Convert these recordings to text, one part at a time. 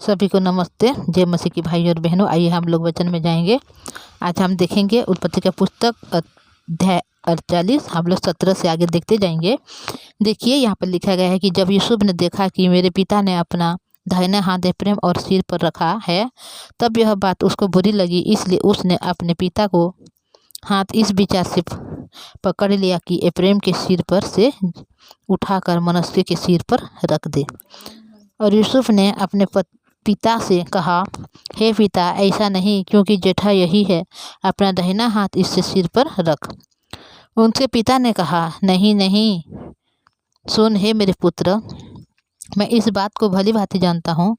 सभी को नमस्ते। जय मसीह की भाई और बहनों, आइए हम लोग वचन में जाएंगे। आज हम देखेंगे उत्पत्ति का पुस्तक अध्याय 48। हम लोग 17 से आगे देखते जाएंगे। देखिए यहाँ पर लिखा गया है कि जब यूसुफ ने देखा कि मेरे पिता ने अपना दाहिना हाथ एप्रैम और सिर पर रखा है, तब यह बात उसको बुरी लगी। इसलिए उसने अपने पिता को हाथ इस विचार से पकड़ लिया कि एप्रैम के सिर पर से उठाकर मनश्शे के सिर पर रख दे। और यूसुफ ने अपने पिता से कहा, हे पिता, ऐसा नहीं, क्योंकि जेठा यही है, अपना दाहिना हाथ इससे सिर पर रख। उनके पिता ने कहा, नहीं नहीं, सुन हे मेरे पुत्र, मैं इस बात को भली भांति जानता हूँ।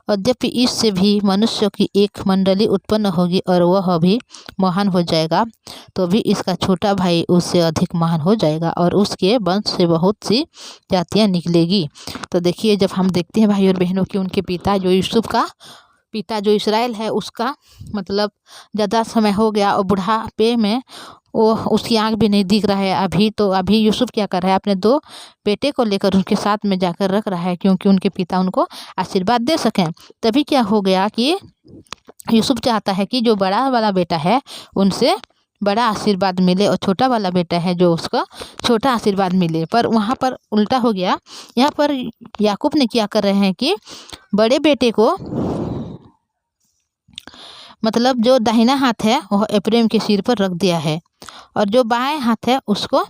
यद्यपि इससे भी मनुष्य की एक मंडली उत्पन्न होगी और वह भी महान हो जाएगा, तो भी इसका छोटा भाई उससे अधिक महान हो जाएगा और उसके वंश से बहुत सी जातियाँ निकलेगी। तो देखिए, जब हम देखते हैं भाई और बहनों कि उनके पिता जो यूसुफ का पिता जो इसराइल है, उसका मतलब ज़्यादा समय हो गया और बुढ़ापे में वो उसकी आँख भी नहीं दिख रहा है अभी। तो अभी यूसुफ क्या कर रहा है, अपने 2 बेटे को लेकर उनके साथ में जाकर रख रहा है, क्योंकि उनके पिता उनको आशीर्वाद दे सकें। तभी क्या हो गया कि यूसुफ चाहता है कि जो बड़ा वाला बेटा है उनसे बड़ा आशीर्वाद मिले और छोटा वाला बेटा है जो उसका छोटा आशीर्वाद मिले। पर वहाँ पर उल्टा हो गया। यहाँ पर याकूब ने क्या कर रहे हैं कि बड़े बेटे को मतलब जो दाहिना हाथ है वह एप्रैम के सिर पर रख दिया है और जो बाएं हाथ है उसको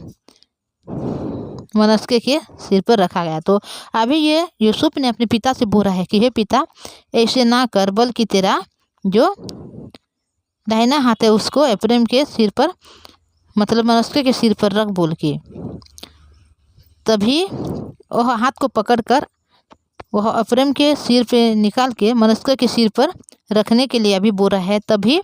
मनश्शे के सिर पर रखा गया। तो अभी ये यूसुफ ने अपने पिता से बोला है कि हे पिता, ऐसे ना कर, बल्कि तेरा जो दाहिना हाथ है उसको एप्रैम के सिर पर मतलब मनश्शे के सिर पर रख बोल के। तभी वह हाथ को पकड़कर वह एप्रैम के सिर पे निकाल के मनश्शे के सिर पर रखने के लिए अभी बोला है। तभी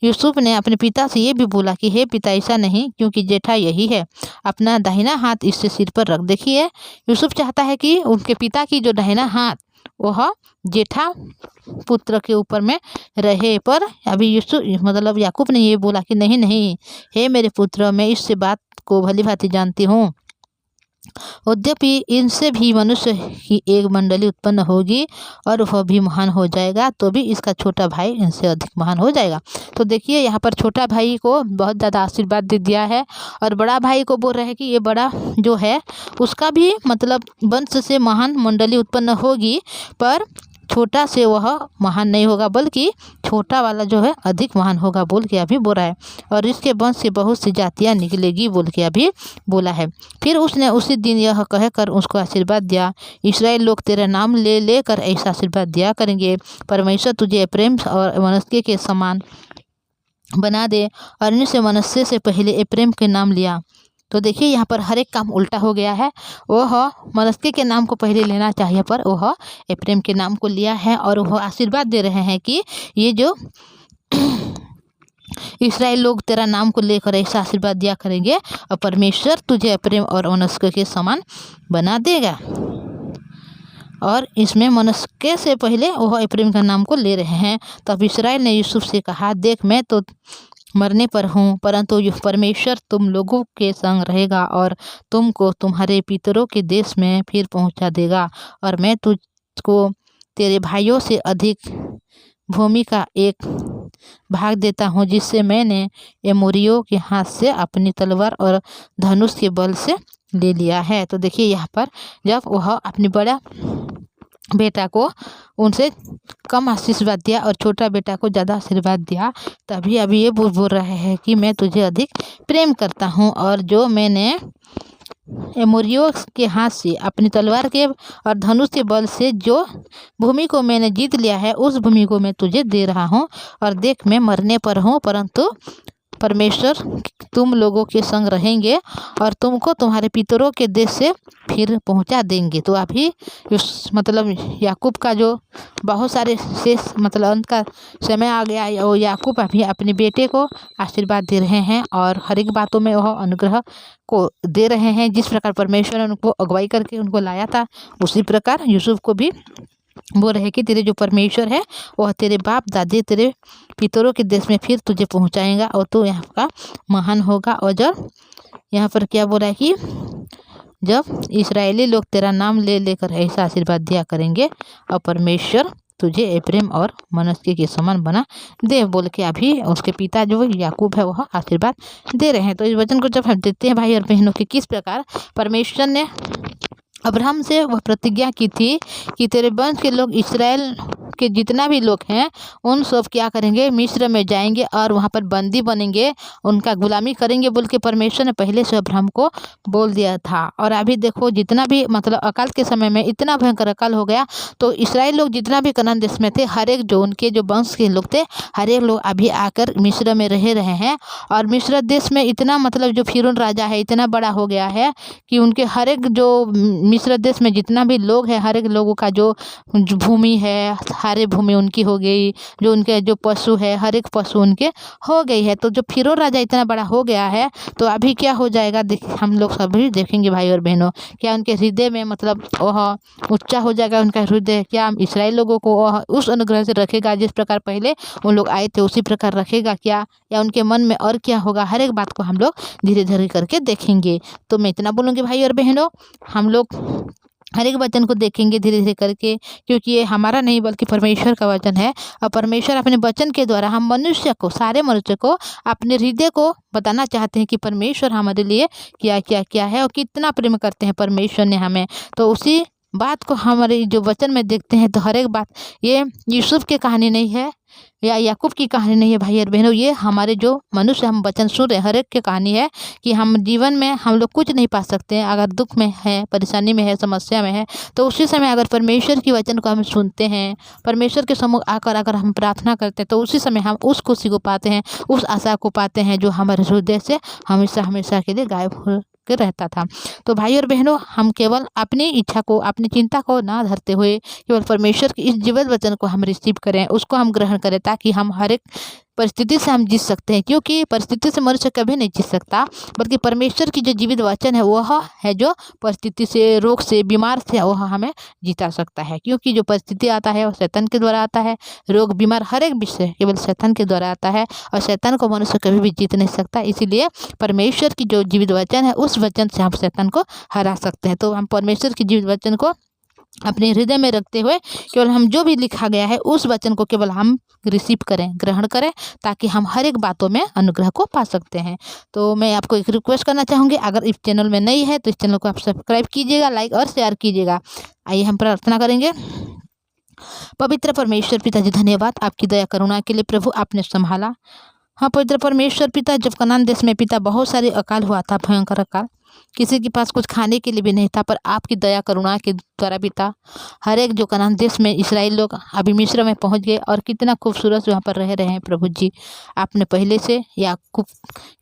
यूसुफ ने अपने पिता से ये भी बोला कि हे पिता, ऐसा नहीं, क्योंकि जेठा यही है, अपना दाहिना हाथ इससे सिर पर रख। देखिए, यूसुफ चाहता है कि उनके पिता की जो दाहिना हाथ वह जेठा पुत्र के ऊपर में रहे। पर अभी यूसुफ मतलब याकूब ने ये बोला कि नहीं नहीं, हे मेरे पुत्र, मैं इससे बात को भली भांति जानती हूँ। यद्यपि इनसे भी मनुष्य की एक मंडली उत्पन्न होगी और वह भी महान हो जाएगा, तो भी इसका छोटा भाई इनसे अधिक महान हो जाएगा। तो देखिए, यहाँ पर छोटा भाई को बहुत ज़्यादा आशीर्वाद दे दिया है और बड़ा भाई को बोल रहे हैं कि ये बड़ा जो है उसका भी मतलब वंश से महान मंडली उत्पन्न होगी, पर छोटा से वह महान नहीं होगा, बल्कि छोटा वाला जो है अधिक महान होगा बोल के अभी बोला है। और इसके वंश से बहुत सी जातियाँ निकलेगी बोल के अभी बोला है। फिर उसने उसी दिन यह कहकर उसको आशीर्वाद दिया, इस्राएल लोग तेरा नाम ले लेकर ऐसा आशीर्वाद दिया करेंगे, परमेश्वर तुझे एप्रैम और मनश्शे के समान बना दे। और इनसे मनश्शे से पहले एप्रैम के नाम लिया। तो देखिए, यहाँ पर हर एक काम उल्टा हो गया है। वह मनश्शे के नाम को पहले लेना चाहिए, पर वह एप्रैम के नाम को लिया है और वह आशीर्वाद दे रहे हैं कि ये जो इस्राएल लोग तेरा नाम को लेकर ऐसा आशीर्वाद दिया करेंगे और परमेश्वर तुझे एप्रैम और मनश्शे के समान बना देगा। और इसमें मनश्शे से पहले वह एप्रैम का नाम को ले रहे हैं। तब इस्राएल ने यूसुफ से कहा, देख, मैं तो मरने पर हूँ, परंतु यह परमेश्वर तुम लोगों के संग रहेगा और तुमको तुम्हारे पितरों के देश में फिर पहुँचा देगा। और मैं तुझको तेरे भाइयों से अधिक भूमि का एक भाग देता हूँ, जिससे मैंने एमोरियों के हाथ से अपनी तलवार और धनुष के बल से ले लिया है। तो देखिए, यहाँ पर जब वह अपनी बड़ा बेटा को उनसे कम आशीर्वाद दिया और छोटा बेटा को ज़्यादा आशीर्वाद दिया, तभी अभी ये बोल रहे हैं कि मैं तुझे अधिक प्रेम करता हूँ और जो मैंने एमोरियों के हाथ से अपनी तलवार के और धनुष के बल से जो भूमि को मैंने जीत लिया है, उस भूमि को मैं तुझे दे रहा हूँ। और देख, मैं मरने पर हूँ, परंतु परमेश्वर तुम लोगों के संग रहेंगे और तुमको तुम्हारे पितरों के देश से फिर पहुंचा देंगे। तो अभी मतलब याकूब का जो बहुत सारे शेष मतलब अंत का समय आ गया, और याकूब अभी अपने बेटे को आशीर्वाद दे रहे हैं और हर एक बातों में वह अनुग्रह को दे रहे हैं। जिस प्रकार परमेश्वर ने उनको अगुवाई करके उनको लाया था, उसी प्रकार यूसुफ को भी बोल रहे कि तेरे जो परमेश्वर है वह तेरे बाप दादी तेरे पितरों के देश में फिर तुझे पहुंचाएगा और तू यहाँ का महान होगा। और जब यहाँ पर क्या बोला है कि जब इस्राएली लोग तेरा नाम ले लेकर ऐसा आशीर्वाद दिया करेंगे और परमेश्वर तुझे एप्रैम और मनश्शे के समान बना दे, बोल के अभी उसके पिता जो याकूब है वह आशीर्वाद दे रहे हैं। तो इस वचन को जब हम देते हैं भाई और बहनों कि किस प्रकार परमेश्वर ने अब्राहम से वह प्रतिज्ञा की थी कि तेरे वंश के लोग, इसराइल के जितना भी लोग हैं उन सब क्या करेंगे, मिस्र में जाएंगे और वहाँ पर बंदी बनेंगे, उनका गुलामी करेंगे, बोल के परमेश्वर ने पहले से अब्राहम को बोल दिया था। और अभी देखो जितना भी मतलब अकाल के समय में इतना भयंकर अकाल हो गया, तो इसराइल लोग जितना भी कनान देश में थे, हर एक जो उनके जो वंश के लोग थे, हर एक लोग अभी आकर मिस्र में रह रहे हैं। और मिस्र देश में इतना मतलब जो फिरौन राजा है इतना बड़ा हो गया है कि उनके हर एक जो मिस्र देश में जितना भी लोग हैं, हर एक लोगों का जो भूमि है, सारे भूमि उनकी हो गई, जो उनके जो पशु है हर एक पशु उनके हो गई है। तो जो फिरौन राजा इतना बड़ा हो गया है, तो अभी क्या हो जाएगा हम लोग सभी देखेंगे भाई और बहनों। क्या उनके हृदय में मतलब वह ऊंचा हो जाएगा उनका हृदय, क्या इसराइल लोगों को वह उस अनुग्रह से रखेगा जिस प्रकार पहले उन लोग आए थे उसी प्रकार रखेगा क्या, या उनके मन में और क्या होगा, हर एक बात को हम लोग धीरे धीरे करके देखेंगे। तो मैं इतना बोलूँगी भाई और बहनों, हम लोग हर एक वचन को देखेंगे धीरे धीरे करके, क्योंकि ये हमारा नहीं बल्कि परमेश्वर का वचन है। और परमेश्वर अपने वचन के द्वारा हम मनुष्य को, सारे मनुष्य को, अपने हृदय को बताना चाहते हैं कि परमेश्वर हमारे लिए क्या क्या क्या है और कितना प्रेम करते हैं परमेश्वर ने हमें। तो उसी बात को हमारे जो वचन में देखते हैं। तो हर एक बात, ये यूसुफ की कहानी नहीं है या याकूब की कहानी नहीं है भाई और बहनों, ये हमारे जो मनुष्य हम वचन सुन रहे हर एक की कहानी है कि हम जीवन में हम लोग कुछ नहीं पा सकते हैं अगर दुख में है, परेशानी में है, समस्या में है। तो उसी समय अगर परमेश्वर की वचन को हम सुनते हैं, परमेश्वर के सम्मुख आकर अगर हम प्रार्थना करते हैं, तो उसी समय हम उस खुशी को पाते हैं, उस आशा को पाते हैं जो हमारे हृदय से हमेशा हमेशा के लिए गायब हो के रहता था। तो भाई और बहनों, हम केवल अपनी इच्छा को, अपनी चिंता को ना धरते हुए केवल परमेश्वर के इस जीवित वचन को हम रिसीव करें, उसको हम ग्रहण करें, ताकि हम हर एक परिस्थिति से हम जीत सकते हैं। क्योंकि परिस्थिति से मनुष्य कभी नहीं जीत सकता, बल्कि परमेश्वर की जो जीवित वचन है वह है जो परिस्थिति से, रोग से, बीमार से वह हमें जिता सकता है। क्योंकि जो परिस्थिति आता है वह शैतान के द्वारा आता है, रोग बीमार हर एक विषय केवल शैतान के द्वारा आता है, और शैतान को मनुष्य कभी भी जीत नहीं सकता। इसीलिए परमेश्वर की जो जीवित वचन है उस वचन से हम शैतान को हरा सकते हैं। तो हम परमेश्वर की जीवित वचन को अपने हृदय में रखते हुए केवल हम जो भी लिखा गया है उस वचन को केवल हम रिसीव करें, ग्रहण करें, ताकि हम हर एक बातों में अनुग्रह को पा सकते हैं। तो मैं आपको एक रिक्वेस्ट करना चाहूँगी, अगर इस चैनल में नई है तो इस चैनल को आप सब्सक्राइब कीजिएगा, लाइक और शेयर कीजिएगा। आइए हम प्रार्थना करेंगे। पवित्र परमेश्वर पिता जी, धन्यवाद आपकी दया करुणा के लिए प्रभु, आपने संभाला। हाँ पवित्र परमेश्वर पिता, जब कनान देश में पिता बहुत सारे अकाल हुआ था, भयंकर अकाल, किसी के पास कुछ खाने के लिए भी नहीं था, पर आपकी दया करुणा के द्वारा पिता हर एक जो कनान देश में इसराइल लोग अभी मिस्र में पहुंच गए, और कितना खूबसूरत वहाँ पर रह रहे हैं प्रभु जी। आपने पहले से याकूब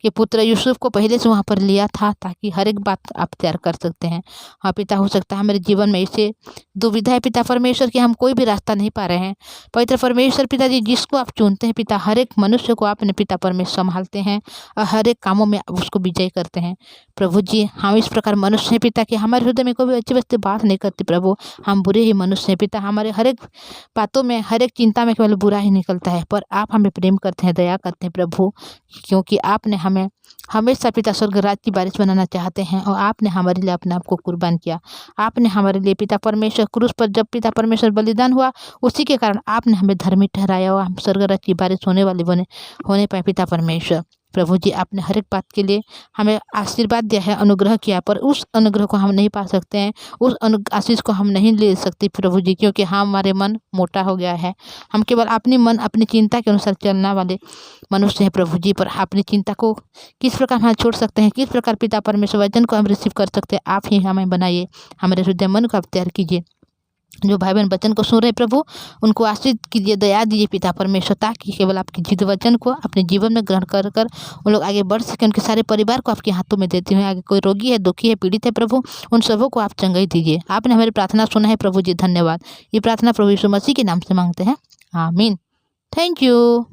के पुत्र यूसुफ को पहले से वहाँ पर लिया था, ताकि हर एक बात आप तैयार कर सकते हैं। हाँ पिता, हो सकता है मेरे जीवन में ऐसे दुविधा है पिता परमेश्वर कि हम कोई भी रास्ता नहीं पा रहे हैं। पवित्र परमेश्वर पिता जी, जिसको आप चुनते हैं पिता, हर एक मनुष्य को आपने पिता परमेश्वर संभालते हैं और हर एक कामों में उसको विजय करते हैं प्रभु जी। हम इस प्रकार मनुष्य हैं पिता कि हमारे हृदय में कोई भी अच्छी वस्तु बात नहीं करती प्रभु, हम बुरे ही मनुष्य हैं पिता। हमारे हर एक बातों में, हर एक चिंता में केवल बुरा ही निकलता है, पर आप हमें प्रेम करते हैं, दया करते हैं प्रभु, क्योंकि आपने हमें हमेशा पिता स्वर्ग राज्य की वारिस बनाना चाहते हैं, और आपने हमारे लिए अपने आप को कुर्बान किया। आपने हमारे लिए पिता परमेश्वर क्रूस पर जब पिता परमेश्वर बलिदान हुआ, उसी के कारण आपने हमें धर्मी ठहराया और हम स्वर्ग राज्य की वारिस होने पाए पिता परमेश्वर। प्रभु जी, आपने हर एक बात के लिए हमें आशीर्वाद दिया है, अनुग्रह किया, पर उस अनुग्रह को हम नहीं पा सकते हैं, उस आशीष को हम नहीं ले सकते प्रभु जी, क्योंकि हमारे मन मोटा हो गया है। हम केवल अपनी मन, अपनी चिंता के अनुसार चलने वाले मनुष्य हैं प्रभु जी। पर अपनी चिंता को किस प्रकार हम छोड़ सकते हैं, किस प्रकार पिता परमेश्वर वचन को हम रिसीव कर सकते हैं, आप ही हमें बनाइए, हमारे हृदय मन को आप तैयार कीजिए। जो भाई बहन वचन को सुन रहे प्रभु, उनको आशीष कीजिए, दया दीजिए पिता परमेश्वर, ताकि केवल आपके जीवित वचन को अपने जीवन में ग्रहण कर उन लोग आगे बढ़ सकें। उनके सारे परिवार को आपके हाथों में देती हूँ। आगे कोई रोगी है, दुखी है, पीड़ित है प्रभु, उन सबों को आप चंगाई दीजिए। आपने हमारी प्रार्थना सुना है प्रभु जी, धन्यवाद। ये प्रार्थना प्रभु यीशु मसीह के नाम से मांगते हैं, आमीन। Thank you.